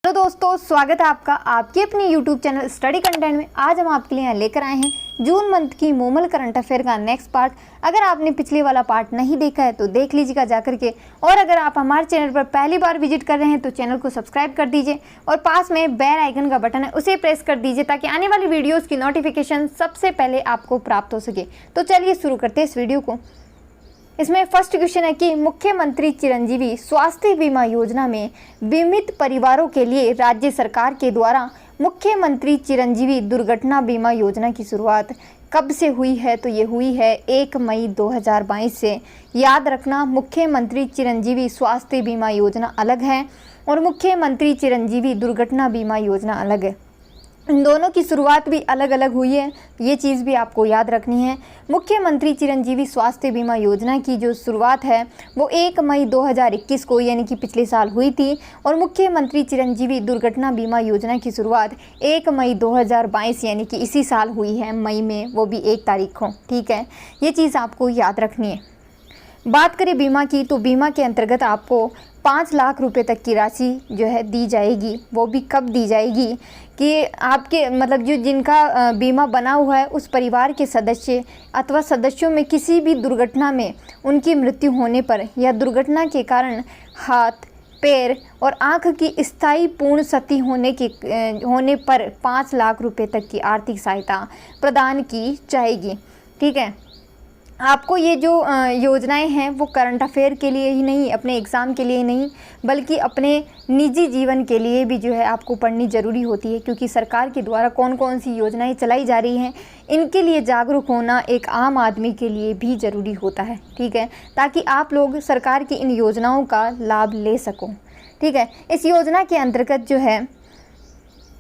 तो दोस्तों स्वागत है आपका आपके अपने YouTube चैनल स्टडी कंटेंट में। आज हम आपके लिए यहाँ लेकर आए हैं जून मंथ की मोमल करंट अफेयर का नेक्स्ट पार्ट। अगर आपने पिछले वाला पार्ट नहीं देखा है तो देख लीजिएगा जाकर के, और अगर आप हमारे चैनल पर पहली बार विजिट कर रहे हैं तो चैनल को सब्सक्राइब कर दीजिए और पास में बेल आइकन का बटन है उसे प्रेस कर दीजिए ताकि आने वाली वीडियोज़ की नोटिफिकेशन सबसे पहले आपको प्राप्त हो सके। तो चलिए शुरू करते हैं इस वीडियो को। इसमें फर्स्ट क्वेश्चन है कि मुख्यमंत्री चिरंजीवी स्वास्थ्य बीमा योजना में बीमित परिवारों के लिए राज्य सरकार के द्वारा मुख्यमंत्री चिरंजीवी दुर्घटना बीमा योजना की शुरुआत कब से हुई है? तो ये हुई है 1 मई 2022 से। याद रखना, मुख्यमंत्री चिरंजीवी स्वास्थ्य बीमा योजना अलग है और मुख्यमंत्री चिरंजीवी दुर्घटना बीमा योजना अलग है। इन दोनों की शुरुआत भी अलग अलग हुई है, ये चीज़ भी आपको याद रखनी है। मुख्यमंत्री चिरंजीवी स्वास्थ्य बीमा योजना की जो शुरुआत है वो 1 मई 2021 को यानी कि पिछले साल हुई थी, और मुख्यमंत्री चिरंजीवी दुर्घटना बीमा योजना की शुरुआत 1 मई 2022 यानी कि इसी साल हुई है, मई में, वो भी 1 तारीख को। ठीक है, ये चीज़ आपको याद रखनी है। बात करें बीमा की, तो बीमा के अंतर्गत आपको 5 लाख रुपए तक की राशि जो है दी जाएगी। वो भी कब दी जाएगी कि आपके मतलब जो जिनका बीमा बना हुआ है उस परिवार के सदस्य अथवा सदस्यों में किसी भी दुर्घटना में उनकी मृत्यु होने पर या दुर्घटना के कारण हाथ, पैर और आँख की स्थायी पूर्ण क्षति होने पर 5 लाख रुपए तक की आर्थिक सहायता प्रदान की जाएगी। ठीक है, आपको ये जो योजनाएं हैं वो करंट अफेयर के लिए ही नहीं, अपने एग्ज़ाम के लिए ही नहीं, बल्कि अपने निजी जीवन के लिए भी जो है आपको पढ़नी ज़रूरी होती है, क्योंकि सरकार के द्वारा कौन कौन सी योजनाएं चलाई जा रही हैं इनके लिए जागरूक होना एक आम आदमी के लिए भी ज़रूरी होता है। ठीक है, ताकि आप लोग सरकार की इन योजनाओं का लाभ ले सको। ठीक है, इस योजना के अंतर्गत जो है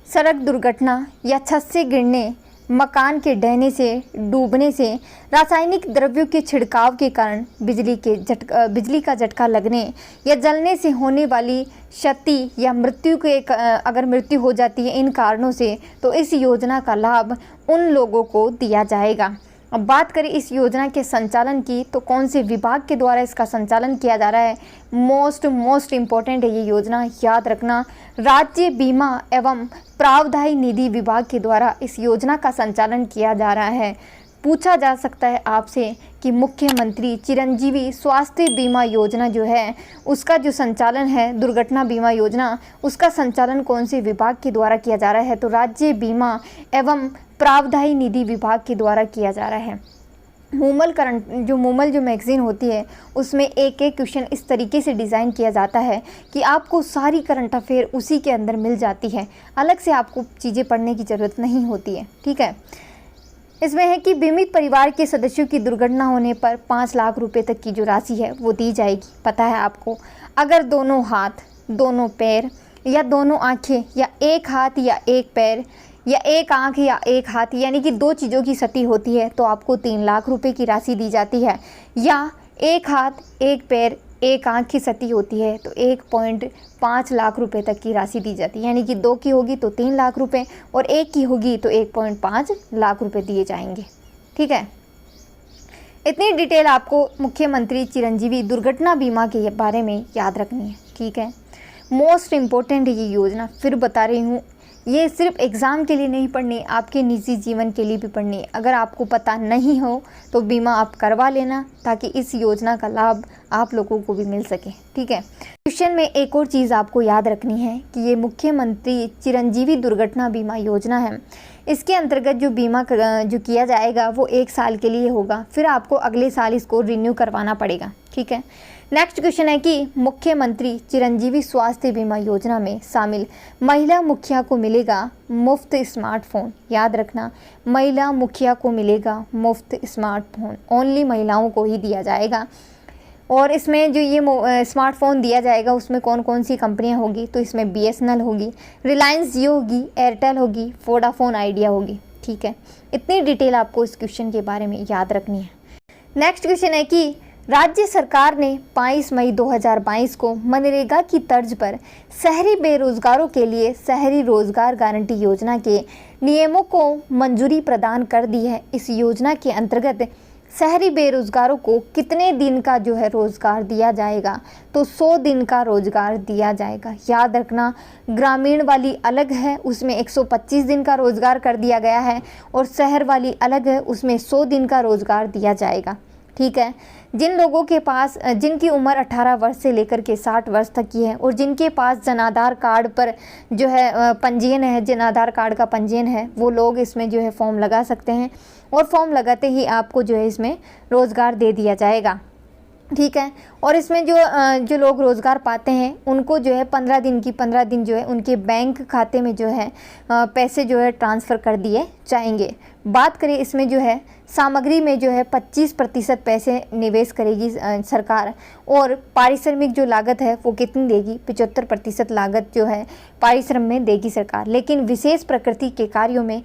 सड़क दुर्घटना या छत से गिरने, मकान के ढहने से, डूबने से, रासायनिक द्रव्यों के छिड़काव के कारण बिजली का झटका लगने या जलने से होने वाली क्षति या मृत्यु के अगर मृत्यु हो जाती है इन कारणों से, तो इस योजना का लाभ उन लोगों को दिया जाएगा। अब बात करें इस योजना के संचालन की, तो कौन से विभाग के द्वारा इसका संचालन किया जा रहा है? मोस्ट इम्पोर्टेंट है ये योजना, याद रखना। राज्य बीमा एवं प्रावधायी निधि विभाग के द्वारा इस योजना का संचालन किया जा रहा है। पूछा जा सकता है आपसे कि मुख्यमंत्री चिरंजीवी स्वास्थ्य बीमा योजना जो है उसका जो संचालन है, दुर्घटना बीमा योजना, उसका संचालन कौन से विभाग के द्वारा किया जा रहा है? तो राज्य बीमा एवं प्रावधायी निधि विभाग के द्वारा किया जा रहा है। मोमल जो मैगज़ीन होती है उसमें एक एक क्वेश्चन इस तरीके से डिज़ाइन किया जाता है कि आपको सारी करंट अफेयर उसी के अंदर मिल जाती है, अलग से आपको चीज़ें पढ़ने की ज़रूरत नहीं होती है। ठीक है, इसमें है कि बीमित परिवार के सदस्यों की दुर्घटना होने पर 5 लाख रुपए तक की जो राशि है वो दी जाएगी। पता है आपको, अगर दोनों हाथ, दोनों पैर या दोनों आँखें या एक हाथ या एक पैर या एक आँख या एक हाथ यानी कि 2 चीज़ों की क्षति होती है तो आपको 3 लाख रुपए की राशि दी जाती है, या एक हाथ, एक पैर, एक आँख की क्षति होती है तो 1.5 लाख रुपए तक की राशि दी जाती है। यानी कि 2 की होगी तो 3 लाख रुपए और 1 की होगी तो 1.5 लाख रुपए दिए जाएंगे। ठीक है, इतनी डिटेल आपको मुख्यमंत्री चिरंजीवी दुर्घटना बीमा के बारे में याद रखनी है। ठीक है, मोस्ट इम्पोर्टेंट है ये योजना, फिर बता रही हूँ, ये सिर्फ एग्ज़ाम के लिए नहीं पढ़नी, आपके निजी जीवन के लिए भी पढ़नी। अगर आपको पता नहीं हो तो बीमा आप करवा लेना ताकि इस योजना का लाभ आप लोगों को भी मिल सके। ठीक है, क्वेश्चन में एक और चीज़ आपको याद रखनी है कि ये मुख्यमंत्री चिरंजीवी दुर्घटना बीमा योजना है, इसके अंतर्गत जो बीमा जो किया जाएगा वो 1 साल के लिए होगा, फिर आपको अगले साल इसको रिन्यू करवाना पड़ेगा। ठीक है, नेक्स्ट क्वेश्चन है कि मुख्यमंत्री चिरंजीवी स्वास्थ्य बीमा योजना में शामिल महिला मुखिया को मिलेगा मुफ्त स्मार्टफोन। याद रखना, महिला मुखिया को मिलेगा मुफ्त स्मार्टफोन, ओनली महिलाओं को ही दिया जाएगा। और इसमें जो ये स्मार्टफोन दिया जाएगा उसमें कौन कौन सी कंपनियां होगी? तो इसमें BSNL होगी, रिलायंस जियो होगी, एयरटेल होगी, वोडाफोन आइडिया होगी। ठीक है, इतनी डिटेल आपको इस क्वेश्चन के बारे में याद रखनी है। नेक्स्ट क्वेश्चन है कि राज्य सरकार ने 22 मई 2022 को मनरेगा की तर्ज पर शहरी बेरोजगारों के लिए शहरी रोजगार गारंटी योजना के नियमों को मंजूरी प्रदान कर दी है। इस योजना के अंतर्गत शहरी बेरोजगारों को कितने दिन का जो है रोजगार दिया जाएगा, तो 100 दिन का रोजगार दिया जाएगा। याद रखना, ग्रामीण वाली अलग है, उसमें 125 दिन का रोजगार कर दिया गया है, और शहर वाली अलग है, उसमें 100 दिन का रोजगार दिया जाएगा। ठीक है। जिन लोगों के पास, जिनकी उम्र 18 वर्ष से लेकर के 60 वर्ष तक की है, और जिनके पास जन आधार कार्ड पर जो है पंजीयन है, जन आधार कार्ड का पंजीयन है, वो लोग इसमें जो है फॉर्म लगा सकते हैं, और फॉर्म लगाते ही आपको जो है इसमें रोज़गार दे दिया जाएगा। ठीक है। और इसमें जो लोग रोज़गार पाते हैं उनको जो है 15 दिन जो है उनके बैंक खाते में जो है पैसे जो है ट्रांसफ़र कर दिए जाएंगे। बात करें इसमें जो है सामग्री में जो है 25% पैसे निवेश करेगी सरकार, और पारिश्रमिक जो लागत है वो कितनी देगी, 75% लागत जो है पारिश्रम में देगी सरकार। लेकिन विशेष प्रकृति के कार्यों में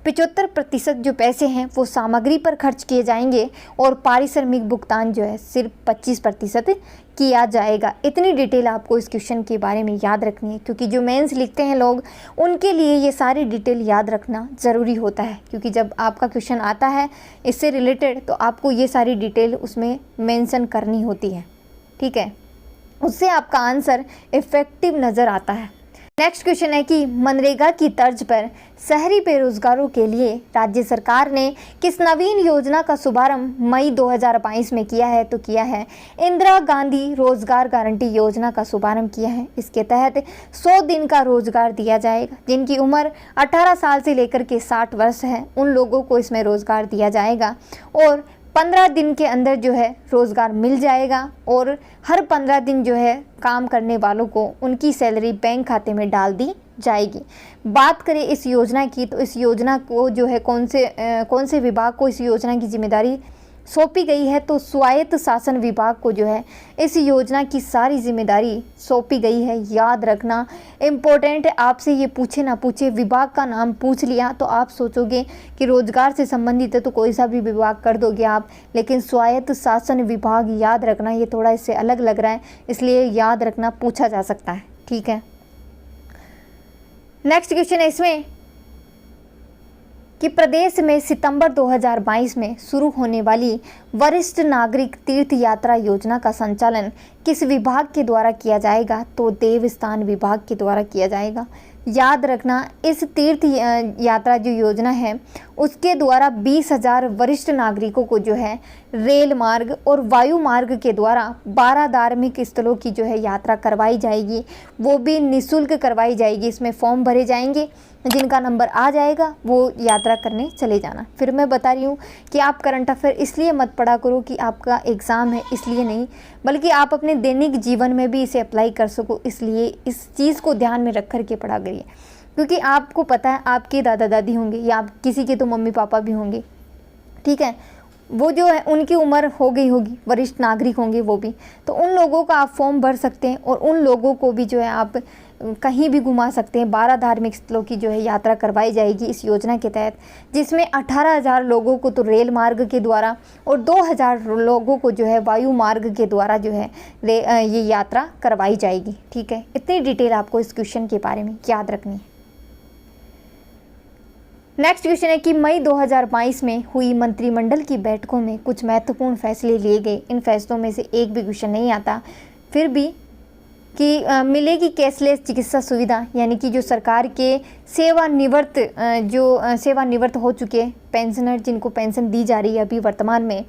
75% जो पैसे हैं वो सामग्री पर खर्च किए जाएंगे, और पारिश्रमिक भुगतान जो है सिर्फ 25% किया जाएगा। इतनी डिटेल आपको इस क्वेश्चन के बारे में याद रखनी है, क्योंकि जो मेंस लिखते हैं लोग उनके लिए ये सारी डिटेल याद रखना ज़रूरी होता है, क्योंकि जब आपका क्वेश्चन आता है इससे रिलेटेड तो आपको ये सारी डिटेल उसमें मेंशन करनी होती है। ठीक है, उससे आपका आंसर इफ़ेक्टिव नज़र आता है। नेक्स्ट क्वेश्चन है कि मनरेगा की तर्ज पर शहरी बेरोजगारों के लिए राज्य सरकार ने किस नवीन योजना का शुभारंभ मई 2022 में किया है, तो किया है इंदिरा गांधी रोजगार गारंटी योजना का शुभारंभ किया है। इसके तहत 100 दिन का रोजगार दिया जाएगा। जिनकी उम्र 18 साल से लेकर के 60 वर्ष है उन लोगों को इसमें रोजगार दिया जाएगा, और 15 दिन के अंदर जो है रोज़गार मिल जाएगा, और हर 15 दिन जो है काम करने वालों को उनकी सैलरी बैंक खाते में डाल दी जाएगी। बात करें इस योजना की, तो इस योजना को जो है कौन से विभाग को इस योजना की जिम्मेदारी सौंपी गई है, तो स्वायत्त शासन विभाग को जो है इस योजना की सारी जिम्मेदारी सौंपी गई है। याद रखना, इम्पोर्टेंट है, आपसे ये पूछे ना पूछे, विभाग का नाम पूछ लिया तो आप सोचोगे कि रोजगार से संबंधित है तो कोई सा भी विभाग कर दोगे आप, लेकिन स्वायत्त शासन विभाग याद रखना, ये थोड़ा इससे अलग लग रहा है, इसलिए याद रखना, पूछा जा सकता है। ठीक है। नेक्स्ट क्वेश्चन है इसमें कि प्रदेश में सितंबर 2022 में शुरू होने वाली वरिष्ठ नागरिक तीर्थ यात्रा योजना का संचालन किस विभाग के द्वारा किया जाएगा, तो देवस्थान विभाग के द्वारा किया जाएगा। याद रखना, इस तीर्थ यात्रा जो योजना है उसके द्वारा 20,000 वरिष्ठ नागरिकों को जो है रेल मार्ग और वायु मार्ग के द्वारा 12 धार्मिक स्थलों की जो है यात्रा करवाई जाएगी, वो भी निःशुल्क करवाई जाएगी। इसमें फॉर्म भरे जाएंगे, जिनका नंबर आ जाएगा वो यात्रा करने चले जाना। फिर मैं बता रही हूँ कि आप करंट अफेयर इसलिए मत पढ़ा करो कि आपका एग्ज़ाम है इसलिए नहीं, बल्कि आप अपने दैनिक जीवन में भी इसे अप्लाई कर सको, इसलिए इस चीज़ को ध्यान में रख कर के पढ़ा करिए। क्योंकि आपको पता है आपके दादा दादी होंगे या आप किसी के तो मम्मी पापा भी होंगे, ठीक है, वो जो है उनकी उम्र हो गई होगी, वरिष्ठ नागरिक होंगे वो भी, तो उन लोगों का आप फॉर्म भर सकते हैं और उन लोगों को भी जो है आप कहीं भी घुमा सकते हैं। 12 धार्मिक स्थलों की जो है यात्रा करवाई जाएगी इस योजना के तहत, जिसमें 18,000 लोगों को तो रेल मार्ग के द्वारा और 2,000 लोगों को जो है वायु मार्ग के द्वारा जो है ये यात्रा करवाई जाएगी। ठीक है, इतनी डिटेल आपको इस क्वेश्चन के बारे में याद रखनी है। नेक्स्ट क्वेश्चन है कि मई 2022 में हुई मंत्रिमंडल की बैठकों में कुछ महत्वपूर्ण फैसले लिए गए। इन फैसलों में से एक भी क्वेश्चन नहीं आता, फिर भी कि मिलेगी कैशलेस चिकित्सा सुविधा, यानी कि जो सरकार के सेवानिवृत्त हो चुके पेंशनर जिनको पेंशन दी जा रही है अभी वर्तमान में,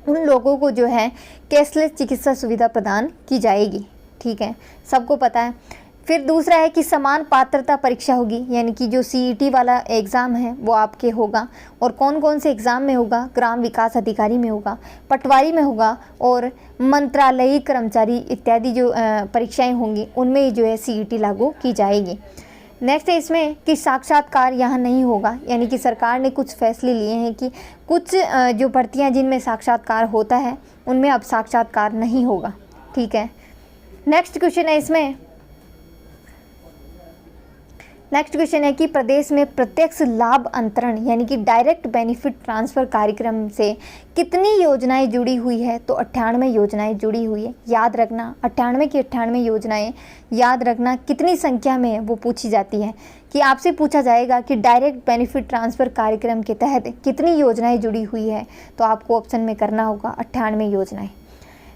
उन लोगों को जो है कैशलेस चिकित्सा सुविधा प्रदान की जाएगी। ठीक है, सबको पता है। फिर दूसरा है कि समान पात्रता परीक्षा होगी, यानी कि जो CET वाला एग्ज़ाम है वो आपके होगा, और कौन कौन से एग्ज़ाम में होगा, ग्राम विकास अधिकारी में होगा, पटवारी में होगा, और मंत्रालयीय कर्मचारी इत्यादि जो परीक्षाएं होंगी उनमें जो है CET लागू की जाएगी। नेक्स्ट है इसमें कि साक्षात्कार यहाँ नहीं होगा, यानी कि सरकार ने कुछ फैसले लिए हैं कि कुछ जो भर्तियाँ जिनमें साक्षात्कार होता है उनमें अब साक्षात्कार नहीं होगा। ठीक है, नेक्स्ट क्वेश्चन है इसमें नेक्स्ट क्वेश्चन है कि प्रदेश में प्रत्यक्ष लाभ अंतरण यानी कि डायरेक्ट बेनिफिट ट्रांसफ़र कार्यक्रम से कितनी योजनाएं जुड़ी हुई है? तो 98 योजनाएं जुड़ी हुई है। याद रखना 98 की 98 योजनाएं याद रखना कितनी संख्या में है वो पूछी जाती है कि आपसे पूछा जाएगा कि डायरेक्ट बेनिफिट ट्रांसफ़र कार्यक्रम के तहत कितनी योजनाएँ जुड़ी हुई है, तो आपको ऑप्शन में करना होगा 98 योजनाएँ।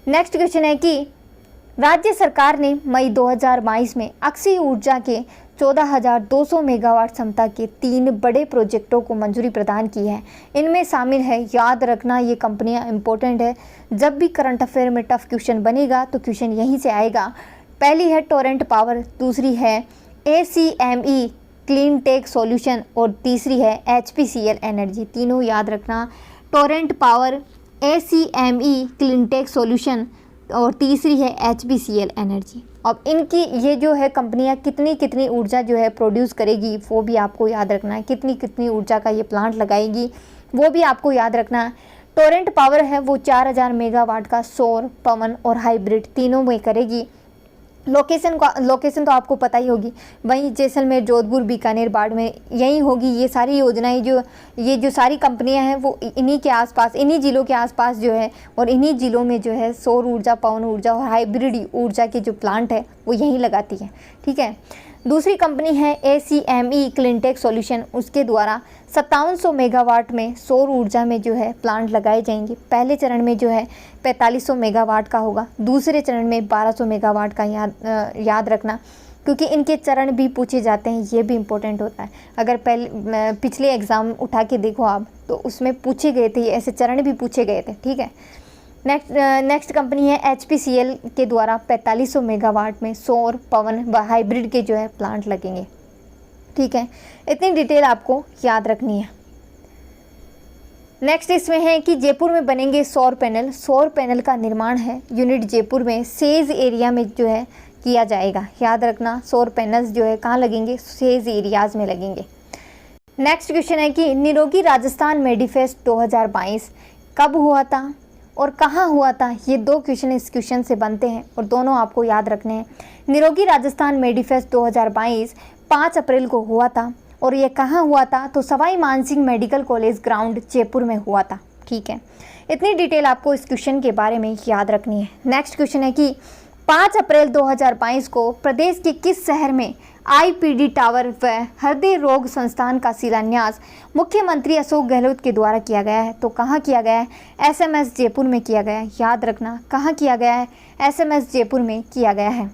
नेक्स्ट क्वेश्चन है कि राज्य सरकार ने मई 2022 में अक्षय ऊर्जा के 14,200 मेगावाट क्षमता के 3 बड़े प्रोजेक्टों को मंजूरी प्रदान की है। इनमें शामिल है, याद रखना ये कंपनियां इंपॉर्टेंट है, जब भी करंट अफेयर में टफ क्वेश्चन बनेगा तो क्वेश्चन यहीं से आएगा। पहली है टोरेंट पावर, दूसरी है ACME क्लीन टेक सॉल्यूशन और तीसरी है HPCL एनर्जी। तीनों याद रखना, Torrent Power, ACME clean tech solution और तीसरी है HPCL एनर्जी। अब इनकी ये जो है कंपनियां कितनी ऊर्जा जो है प्रोड्यूस करेगी वो भी आपको याद रखना है, कितनी ऊर्जा का ये प्लांट लगाएगी वो भी आपको याद रखना है। टोरेंट पावर है वो 4,000 मेगावाट का सौर, पवन और हाइब्रिड तीनों में करेगी। लोकेशन तो आपको पता ही होगी, वहीं जैसलमेर, जोधपुर, बीकानेर, बाड़मेर यही होगी। ये सारी योजनाएं जो सारी कंपनियां हैं वो इन्हीं के आसपास, इन्हीं जिलों के आसपास जो है, और इन्हीं जिलों में जो है सौर ऊर्जा, पवन ऊर्जा और हाइब्रिड ऊर्जा के जो प्लांट है वो यहीं लगाती है। ठीक है। दूसरी कंपनी है ACME क्लीनटेक सॉल्यूशन, उसके द्वारा 5700 मेगावाट में सौर ऊर्जा में जो है प्लांट लगाए जाएंगे। पहले चरण में जो है 4500 मेगावाट का होगा, दूसरे चरण में 1200 मेगावाट का याद रखना, क्योंकि इनके चरण भी पूछे जाते हैं, ये भी इम्पोर्टेंट होता है। अगर पिछले एग्ज़ाम उठा के देखो आप तो उसमें पूछे गए थे, ऐसे चरण भी पूछे गए थे। ठीक है। नेक्स्ट कंपनी है HPCL के द्वारा 4500 मेगावाट में सौर, पवन व हाइब्रिड के जो है प्लांट लगेंगे। ठीक है, इतनी डिटेल आपको याद रखनी है। नेक्स्ट इसमें है कि जयपुर में बनेंगे सौर पैनल। सौर पैनल का निर्माण है यूनिट जयपुर में सेज एरिया में जो है किया जाएगा। याद रखना सौर पैनल्स जो है कहाँ लगेंगे? सेज एरियाज़ में लगेंगे। नेक्स्ट क्वेश्चन है कि निरोगी राजस्थान मेडिफेस्ट 2022 कब हुआ था और कहाँ हुआ था? ये 2 क्वेश्चन इस क्वेश्चन से बनते हैं और दोनों आपको याद रखने हैं। निरोगी राजस्थान मेडिफेस्ट 2022 5 अप्रैल को हुआ था और ये कहाँ हुआ था? तो Sawai Mansingh medical college ground Jaipur में हुआ था। ठीक है, इतनी डिटेल आपको इस क्वेश्चन के बारे में याद रखनी है। नेक्स्ट क्वेश्चन है कि 5 अप्रैल 2022 को प्रदेश के किस शहर में IPD टावर व हृदय रोग संस्थान का शिलान्यास मुख्यमंत्री अशोक गहलोत के द्वारा किया गया है? तो कहाँ किया गया है? SMS जयपुर में किया गया है। याद रखना कहाँ किया गया है? SMS जयपुर में किया गया है।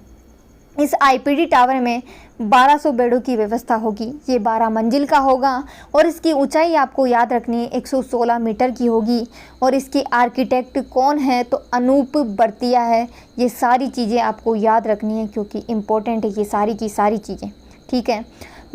इस IPD टावर में 1200 बेडों की व्यवस्था होगी। ये 12 मंजिल का होगा और इसकी ऊंचाई आपको याद रखनी है 116 मीटर की होगी। और इसके आर्किटेक्ट कौन है? तो अनूप बर्तिया है। ये सारी चीज़ें आपको याद रखनी है क्योंकि इम्पोर्टेंट है ये सारी की सारी चीज़ें। ठीक है,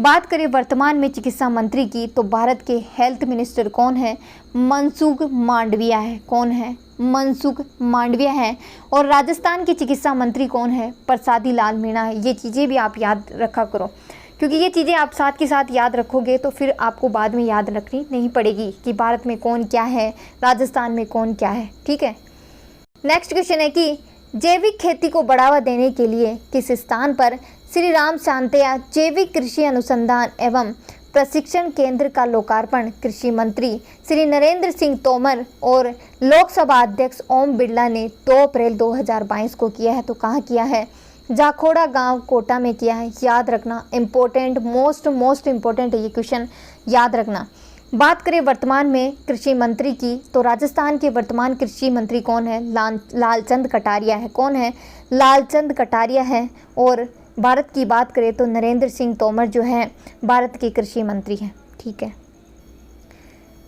बात करें वर्तमान में चिकित्सा मंत्री की तो भारत के हेल्थ मिनिस्टर कौन है? मनसुख मांडविया है। कौन है? मनसुख मांडविया है। और राजस्थान के चिकित्सा मंत्री कौन है? प्रसादी लाल मीणा है। ये चीज़ें भी आप याद रखा करो क्योंकि ये चीज़ें आप साथ के साथ याद रखोगे तो फिर आपको बाद में याद रखनी नहीं पड़ेगी कि भारत में कौन क्या है, राजस्थान में कौन क्या है। ठीक है। नेक्स्ट क्वेश्चन है कि जैविक खेती को बढ़ावा देने के लिए किस स्थान पर श्री राम शांतया जैविक कृषि अनुसंधान एवं प्रशिक्षण केंद्र का लोकार्पण कृषि मंत्री श्री नरेंद्र सिंह तोमर और लोकसभा अध्यक्ष ओम बिरला ने 2 अप्रैल 2022 को किया है? तो कहाँ किया है? जाखोड़ा गांव कोटा में किया है। याद रखना इम्पोर्टेंट, मोस्ट इम्पोर्टेंट है ये क्वेश्चन, याद रखना। बात करें वर्तमान में कृषि मंत्री की तो राजस्थान के वर्तमान कृषि मंत्री कौन है? लालचंद कटारिया है। कौन है? लालचंद कटारिया है। और भारत की बात करें तो नरेंद्र सिंह तोमर जो हैं भारत के कृषि मंत्री हैं। ठीक है।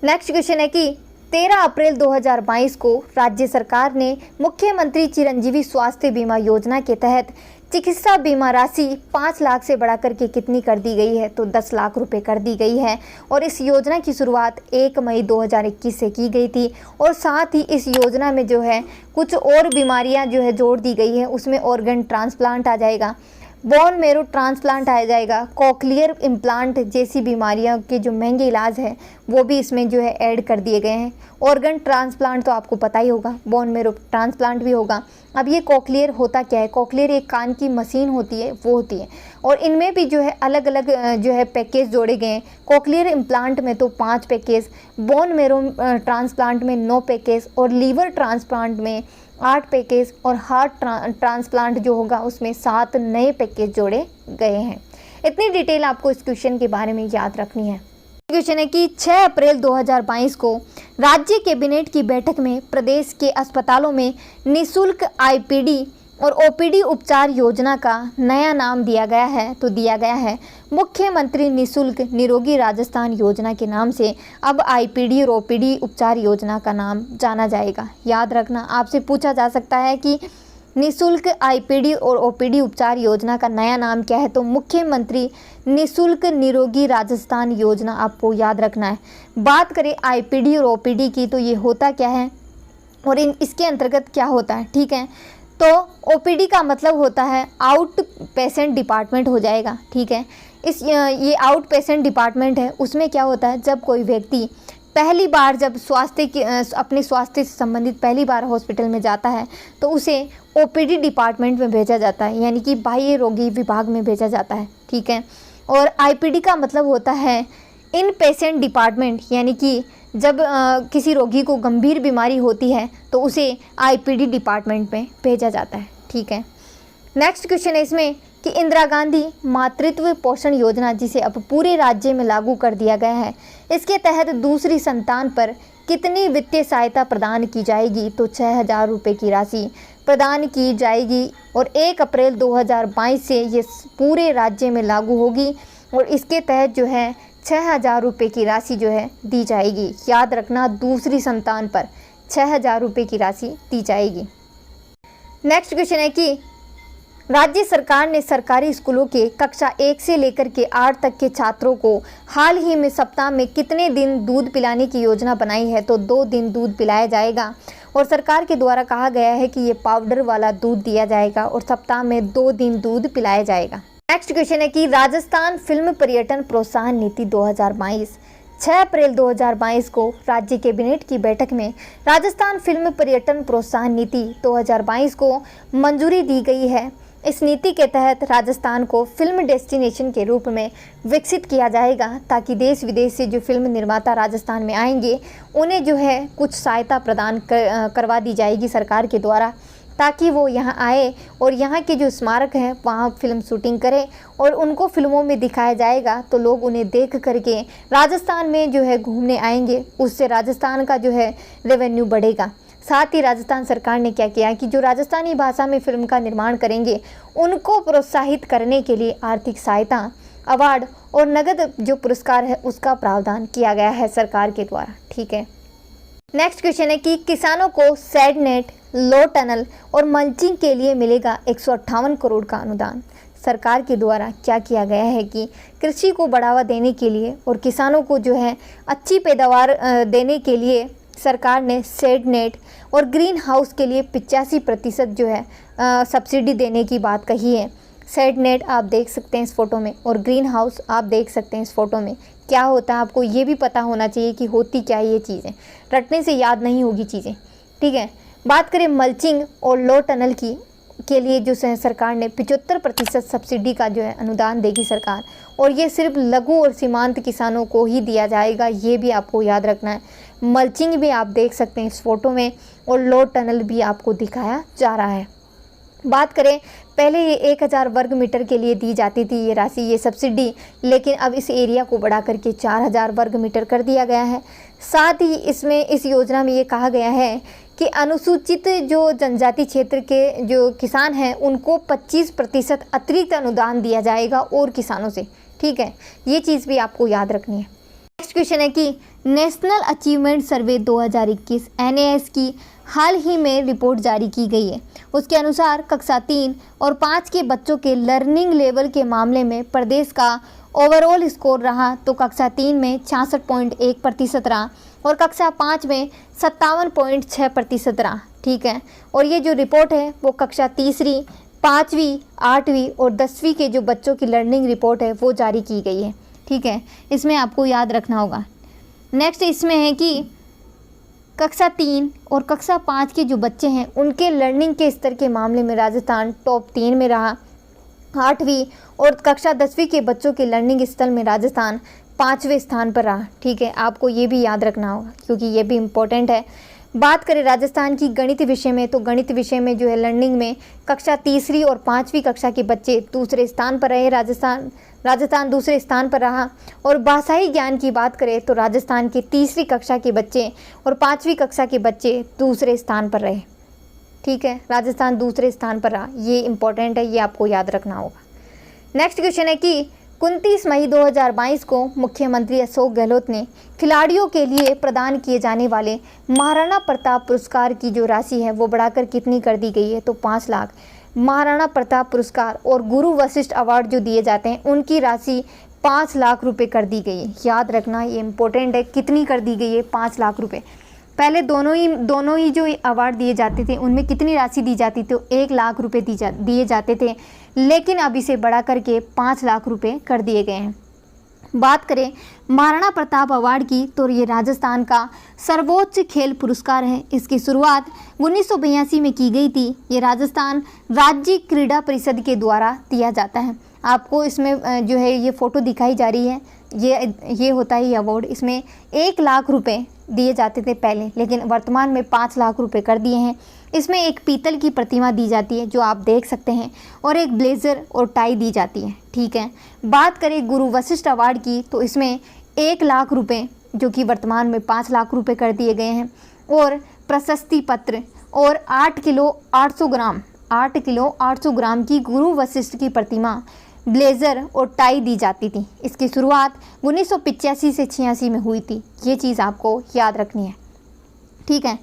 नेक्स्ट क्वेश्चन है कि 13 अप्रैल 2022 को राज्य सरकार ने मुख्यमंत्री चिरंजीवी स्वास्थ्य बीमा योजना के तहत चिकित्सा बीमा राशि 5 लाख से बढ़ाकर के कितनी कर दी गई है? तो 10 लाख रुपए कर दी गई है। और इस योजना की शुरुआत 1 मई 2021 से की गई थी और साथ ही इस योजना में जो है कुछ और बीमारियां जो है जोड़ दी गई है। उसमें ऑर्गन ट्रांसप्लांट आ जाएगा, बोन मेरो ट्रांसप्लांट आ जाएगा, कॉकलियर इम्प्लांट जैसी बीमारियों के जो महंगे इलाज है वो भी इसमें जो है ऐड कर दिए गए हैं। ऑर्गन ट्रांसप्लांट तो आपको पता ही होगा, बोन मेरो ट्रांसप्लांट भी होगा। अब ये कॉकलियर होता क्या है? कॉकलियर एक कान की मशीन होती है, वो होती है, और इनमें भी जो है अलग अलग जो है पैकेज जोड़े गए हैं। कॉकलियर इम्प्लांट में तो 5 पैकेज, बोन मेरो ट्रांसप्लांट में 9 पैकेज, और लीवर ट्रांसप्लांट में 8 पैकेज, और हार्ट ट्रांसप्लांट जो होगा उसमें 7 नए पैकेज जोड़े गए हैं। इतनी डिटेल आपको इस क्वेश्चन के बारे में याद रखनी है। क्वेश्चन है कि 6 अप्रैल 2022 को राज्य कैबिनेट की बैठक में प्रदेश के अस्पतालों में निःशुल्क आईपीडी और ओपीडी उपचार योजना का नया नाम दिया गया है। तो दिया गया है मुख्यमंत्री निःशुल्क निरोगी राजस्थान योजना के नाम से अब आईपीडी और ओपीडी उपचार योजना का नाम जाना जाएगा। याद रखना, आपसे पूछा जा सकता है कि निःशुल्क आईपीडी और ओपीडी उपचार योजना का नया नाम क्या है? तो मुख्यमंत्री निःशुल्क निरोगी राजस्थान योजना आपको याद रखना है। बात करें आईपीडी और ओपीडी की, तो ये होता क्या है और इसके अंतर्गत क्या होता है? ठीक है, तो ओपीडी का मतलब होता है आउट पेशेंट डिपार्टमेंट हो जाएगा। ठीक है, ये आउट पेशेंट डिपार्टमेंट है, उसमें क्या होता है, जब कोई व्यक्ति पहली बार जब अपने स्वास्थ्य से संबंधित पहली बार हॉस्पिटल में जाता है तो उसे ओपीडी डिपार्टमेंट में भेजा जाता है, यानी कि बाह्य रोगी विभाग में भेजा जाता है। ठीक है, और आईपीडी का मतलब होता है इन पेशेंट डिपार्टमेंट, यानी कि जब किसी रोगी को गंभीर बीमारी होती है तो उसे आईपीडी डिपार्टमेंट में भेजा जाता है। ठीक है, नेक्स्ट क्वेश्चन है इसमें कि इंदिरा गांधी मातृत्व पोषण योजना, जिसे अब पूरे राज्य में लागू कर दिया गया है, इसके तहत दूसरी संतान पर कितनी वित्तीय सहायता प्रदान की जाएगी? तो 6,000 रुपये की राशि प्रदान की जाएगी, और 1 अप्रैल 2022 से ये पूरे राज्य में लागू होगी, और इसके तहत जो है 6,000 रुपये की राशि जो है दी जाएगी। याद रखना, दूसरी संतान पर 6,000 रुपये की राशि दी जाएगी। नेक्स्ट क्वेश्चन है कि राज्य सरकार ने सरकारी स्कूलों के कक्षा 1 से लेकर के 8 तक के छात्रों को हाल ही में सप्ताह में कितने दिन दूध पिलाने की योजना बनाई है? तो 2 दिन दूध पिलाया जाएगा, और सरकार के द्वारा कहा गया है कि ये पाउडर वाला दूध दिया जाएगा और सप्ताह में 2 दिन दूध पिलाया जाएगा। नेक्स्ट क्वेश्चन है कि राजस्थान फिल्म पर्यटन प्रोत्साहन नीति 2022, 6 अप्रैल 2022 को राज्य कैबिनेट की बैठक में राजस्थान फिल्म पर्यटन प्रोत्साहन नीति 2022 को मंजूरी दी गई है। इस नीति के तहत राजस्थान को फिल्म डेस्टिनेशन के रूप में विकसित किया जाएगा, ताकि देश विदेश से जो फिल्म निर्माता राजस्थान में आएंगे उन्हें जो है कुछ सहायता प्रदान करवा दी जाएगी सरकार के द्वारा, ताकि वो यहाँ आए और यहाँ के जो स्मारक हैं वहाँ फिल्म शूटिंग करें और उनको फिल्मों में दिखाया जाएगा, तो लोग उन्हें देख करके राजस्थान में जो है घूमने आएंगे। उससे राजस्थान का जो है रेवेन्यू बढ़ेगा। साथ ही राजस्थान सरकार ने क्या किया कि जो राजस्थानी भाषा में फिल्म का निर्माण करेंगे उनको प्रोत्साहित करने के लिए आर्थिक सहायता, अवार्ड और नगद जो पुरस्कार है उसका प्रावधान किया गया है सरकार के द्वारा। ठीक है, नेक्स्ट क्वेश्चन है कि किसानों को शेड नेट, लो टनल और मल्चिंग के लिए मिलेगा 158 करोड़ का अनुदान। सरकार के द्वारा क्या किया गया है कि कृषि को बढ़ावा देने के लिए और किसानों को जो है अच्छी पैदावार देने के लिए सरकार ने शेड नेट और ग्रीन हाउस के लिए 85% जो है सब्सिडी देने की बात कही है। शेड नेट आप देख सकते हैं इस फोटो में, और ग्रीन हाउस आप देख सकते हैं इस फोटो में। क्या होता है आपको ये भी पता होना चाहिए कि होती क्या ये चीज़ें, रटने से याद नहीं होगी चीज़ें। ठीक है, बात करें मल्चिंग और लो टनल की के लिए जो सरकार ने 75% सब्सिडी का जो है अनुदान देगी सरकार, और ये सिर्फ लघु और सीमांत किसानों को ही दिया जाएगा, ये भी आपको याद रखना है। मल्चिंग भी आप देख सकते हैं इस फोटो में, और लो टनल भी आपको दिखाया जा रहा है। बात करें पहले ये 1000 वर्ग मीटर के लिए दी जाती थी ये राशि, ये सब्सिडी, लेकिन अब इस एरिया को बढ़ा करके 4000 वर्ग मीटर कर दिया गया है। साथ ही इसमें इस योजना में ये कहा गया है कि अनुसूचित जो जनजाति क्षेत्र के जो किसान हैं उनको 25% अतिरिक्त अनुदान दिया जाएगा और किसानों से। ठीक है, ये चीज़ भी आपको याद रखनी है। नेक्स्ट क्वेश्चन है कि नेशनल अचीवमेंट सर्वे 2021 NAS की हाल ही में रिपोर्ट जारी की गई है। उसके अनुसार कक्षा 3 और 5 के बच्चों के लर्निंग लेवल के मामले में प्रदेश का ओवरऑल स्कोर रहा तो कक्षा 3 में 66.1% रहा और कक्षा 5 में 57.6% रहा। ठीक है, और ये जो रिपोर्ट है वो कक्षा तीसरी, 5वीं 8वीं और 10वीं के जो बच्चों की लर्निंग रिपोर्ट है वो जारी की गई है। ठीक है, इसमें आपको याद रखना होगा। नेक्स्ट इसमें है कि कक्षा 3 और कक्षा 5 के जो बच्चे हैं उनके लर्निंग के स्तर के मामले में राजस्थान टॉप 3 में रहा। 8वीं और कक्षा 10वीं के बच्चों के लर्निंग स्तर में राजस्थान 5वें स्थान पर रहा। ठीक है, आपको ये भी याद रखना होगा क्योंकि ये भी इम्पोर्टेंट है। बात करें राजस्थान की गणित विषय में, तो गणित विषय में जो है लर्निंग में कक्षा 3री और 5वीं कक्षा के बच्चे दूसरे स्थान पर रहे। राजस्थान दूसरे स्थान पर रहा। और भाषाई ज्ञान की बात करें तो राजस्थान के 3री कक्षा के बच्चे और 5वीं कक्षा के बच्चे दूसरे स्थान पर रहे। ठीक है, राजस्थान दूसरे स्थान पर रहा, ये इंपॉर्टेंट है, ये आपको याद रखना होगा। नेक्स्ट क्वेश्चन है कि 29 मई 2022 को मुख्यमंत्री अशोक गहलोत ने खिलाड़ियों के लिए प्रदान किए जाने वाले महाराणा प्रताप पुरस्कार की जो राशि है वो बढ़ाकर कितनी कर दी गई है, तो 5 लाख। महाराणा प्रताप पुरस्कार और गुरु वशिष्ठ अवार्ड जो दिए जाते हैं उनकी राशि 5 लाख रुपए कर दी गई है। याद रखना, ये इंपॉर्टेंट है, कितनी कर दी गई है, 5 लाख रुपए। पहले दोनों ही जो अवार्ड दिए जाते थे उनमें कितनी राशि दी जाती थी, तो 1 लाख रुपए दिए जाते थे, लेकिन अब इसे बढ़ा करके 5 लाख रुपए कर दिए गए हैं। बात करें महाराणा प्रताप अवार्ड की, तो ये राजस्थान का सर्वोच्च खेल पुरस्कार है। इसकी शुरुआत 1982 में की गई थी। ये राजस्थान राज्य क्रीड़ा परिषद के द्वारा दिया जाता है। आपको इसमें जो है ये फ़ोटो दिखाई जा रही है, ये होता है ये अवार्ड। इसमें 1 लाख रुपए दिए जाते थे पहले, लेकिन वर्तमान में 5 लाख रुपए कर दिए हैं। इसमें एक पीतल की प्रतिमा दी जाती है जो आप देख सकते हैं, और एक ब्लेज़र और टाई दी जाती है। ठीक है, बात करें गुरु वशिष्ठ अवार्ड की, तो इसमें 1 लाख रुपए जो कि वर्तमान में 5 लाख रुपए कर दिए गए हैं, और प्रशस्ति पत्र और 8 किलो 800 ग्राम की गुरु वशिष्ठ की प्रतिमा, ब्लेज़र और टाई दी जाती थी। इसकी शुरुआत 1985 से 86 में हुई थी। ये चीज़ आपको याद रखनी है। ठीक है,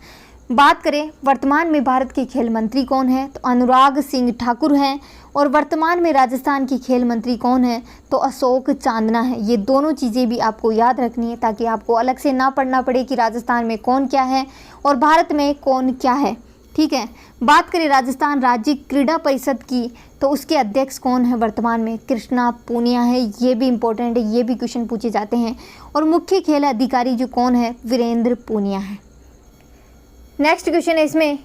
बात करें वर्तमान में भारत के खेल मंत्री कौन है, तो अनुराग सिंह ठाकुर हैं। और वर्तमान में राजस्थान की खेल मंत्री कौन है, तो अशोक चांदना है। ये दोनों चीज़ें भी आपको याद रखनी है ताकि आपको अलग से ना पढ़ना पड़े कि राजस्थान में कौन क्या है और भारत में कौन क्या है। ठीक है, बात करें राजस्थान राज्य क्रीड़ा परिषद की, तो उसके अध्यक्ष कौन है वर्तमान में, कृष्णा पूनिया है। ये भी इंपॉर्टेंट है, ये भी क्वेश्चन पूछे जाते हैं। और मुख्य खेल अधिकारी जो कौन है, वीरेंद्र पूनिया है। नेक्स्ट क्वेश्चन है इसमें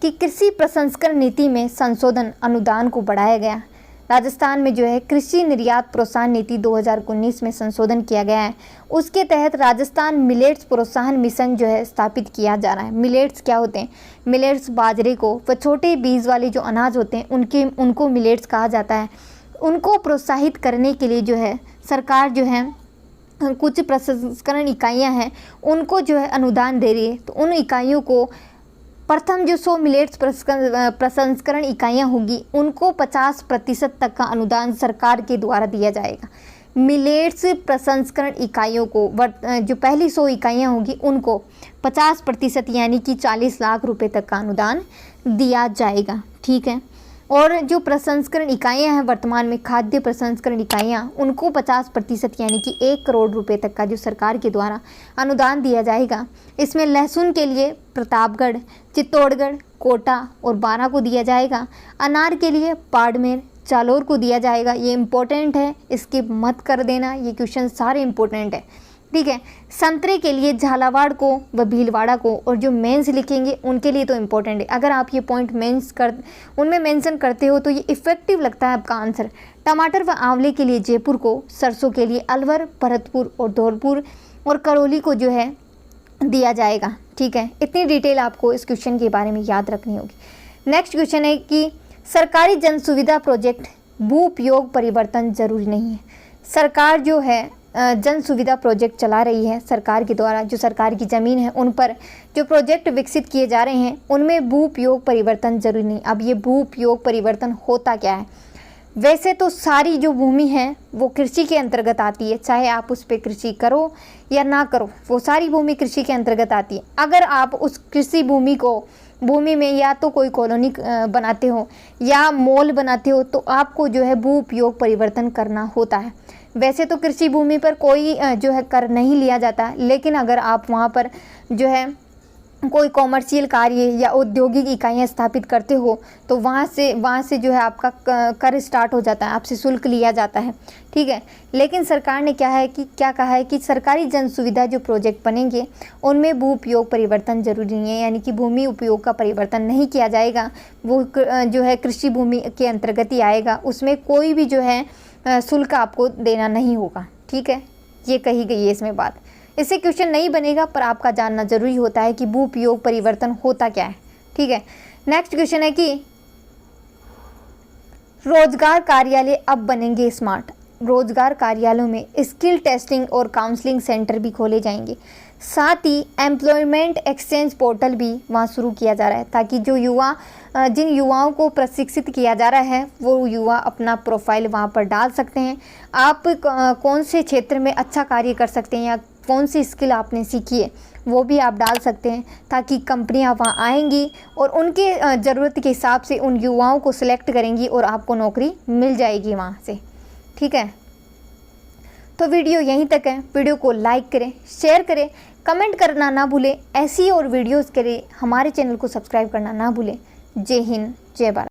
कि कृषि प्रसंस्करण नीति में संशोधन अनुदान को बढ़ाया गया। राजस्थान में जो है कृषि निर्यात प्रोत्साहन नीति 2019 में संशोधन किया गया है। उसके तहत राजस्थान मिलेट्स प्रोत्साहन मिशन जो है स्थापित किया जा रहा है। मिलेट्स क्या होते हैं, मिलेट्स बाजरे को व छोटे बीज वाले जो अनाज होते हैं उनको मिलेट्स कहा जाता है। उनको प्रोत्साहित करने के लिए जो है सरकार जो है कुछ प्रसंस्करण इकाइयां हैं उनको जो है अनुदान दे रही है। तो उन इकाइयों को प्रथम जो 100 मिलेट्स प्रसंस्करण इकाइयां होगी उनको 50% तक का अनुदान सरकार के द्वारा दिया जाएगा। मिलेट्स प्रसंस्करण इकाइयों को जो पहली 100 इकाइयां होगी उनको 50% यानी कि 40 लाख रुपए तक का अनुदान दिया जाएगा। ठीक है, और जो प्रसंस्करण इकाइयां हैं वर्तमान में खाद्य प्रसंस्करण इकाइयां उनको 50% यानी कि 1 करोड़ रुपए तक का जो सरकार के द्वारा अनुदान दिया जाएगा। इसमें लहसुन के लिए प्रतापगढ़, चित्तौड़गढ़, कोटा और बारां को दिया जाएगा। अनार के लिए बाड़मेर, जालोर को दिया जाएगा। ये इंपॉर्टेंट है, इसके मत कर देना, ये क्वेश्चन सारे इंपॉर्टेंट है। ठीक है, संतरे के लिए झालावाड़ को व भीलवाड़ा को, और जो मेंस लिखेंगे उनके लिए तो इम्पोर्टेंट है। अगर आप ये पॉइंट उनमें मेंशन करते हो तो ये इफेक्टिव लगता है आपका आंसर। टमाटर व आंवले के लिए जयपुर को, सरसों के लिए अलवर, भरतपुर और धौलपुर और करौली को जो है दिया जाएगा। ठीक है, इतनी डिटेल आपको इस क्वेश्चन के बारे में याद रखनी होगी। नेक्स्ट क्वेश्चन है कि सरकारी जन सुविधा प्रोजेक्ट भू उपयोग परिवर्तन जरूरी नहीं है। सरकार जो है जन सुविधा प्रोजेक्ट चला रही है सरकार के द्वारा, जो सरकार की ज़मीन है उन पर जो प्रोजेक्ट विकसित किए जा रहे हैं उनमें भू उपयोग परिवर्तन जरूरी नहीं। अब ये भू उपयोग परिवर्तन होता क्या है, वैसे तो सारी जो भूमि है वो कृषि के अंतर्गत आती है, चाहे आप उस पर कृषि करो या ना करो, वो सारी भूमि कृषि के अंतर्गत आती है। अगर आप उस कृषि भूमि में या तो कोई कॉलोनी बनाते हो या मॉल बनाते हो तो आपको जो है भू उपयोग परिवर्तन करना होता है। वैसे तो कृषि भूमि पर कोई जो है कर नहीं लिया जाता, लेकिन अगर आप वहाँ पर जो है कोई कॉमर्शियल कार्य या औद्योगिक इकाइयाँ स्थापित करते हो तो वहाँ से जो है आपका कर स्टार्ट हो जाता है, आपसे शुल्क लिया जाता है, ठीक है। लेकिन सरकार ने क्या कहा है कि सरकारी जन सुविधा जो प्रोजेक्ट बनेंगे उनमें भू उपयोग परिवर्तन जरूरी नहीं है, यानी कि भूमि उपयोग का परिवर्तन नहीं किया जाएगा। वो जो है कृषि भूमि के अंतर्गत ही आएगा, उसमें कोई भी जो है शुल्क आपको देना नहीं होगा, ठीक है। ये कही गई है इसमें बात। इससे क्वेश्चन नहीं बनेगा पर आपका जानना जरूरी होता है कि भू उपयोग परिवर्तन होता क्या है, ठीक है। नेक्स्ट क्वेश्चन है कि रोजगार कार्यालय अब बनेंगे स्मार्ट। रोजगार कार्यालयों में स्किल टेस्टिंग और काउंसलिंग सेंटर भी खोले जाएंगे, साथ ही एम्प्लॉयमेंट एक्सचेंज पोर्टल भी वहाँ शुरू किया जा रहा है, ताकि जिन युवाओं को प्रशिक्षित किया जा रहा है वो युवा अपना प्रोफाइल वहाँ पर डाल सकते हैं। आप कौन से क्षेत्र में अच्छा कार्य कर सकते हैं या कौन सी स्किल आपने सीखी है वो भी आप डाल सकते हैं, ताकि कंपनियां वहाँ आएंगी और उनके ज़रूरत के हिसाब से उन युवाओं को सिलेक्ट करेंगी और आपको नौकरी मिल जाएगी वहाँ से, ठीक है। तो वीडियो यहीं तक है। वीडियो को लाइक करें, शेयर करें, कमेंट करना ना भूलें। ऐसी और वीडियोज़ के लिए हमारे चैनल को सब्सक्राइब करना ना भूलें। जय हिंद, जय भारत।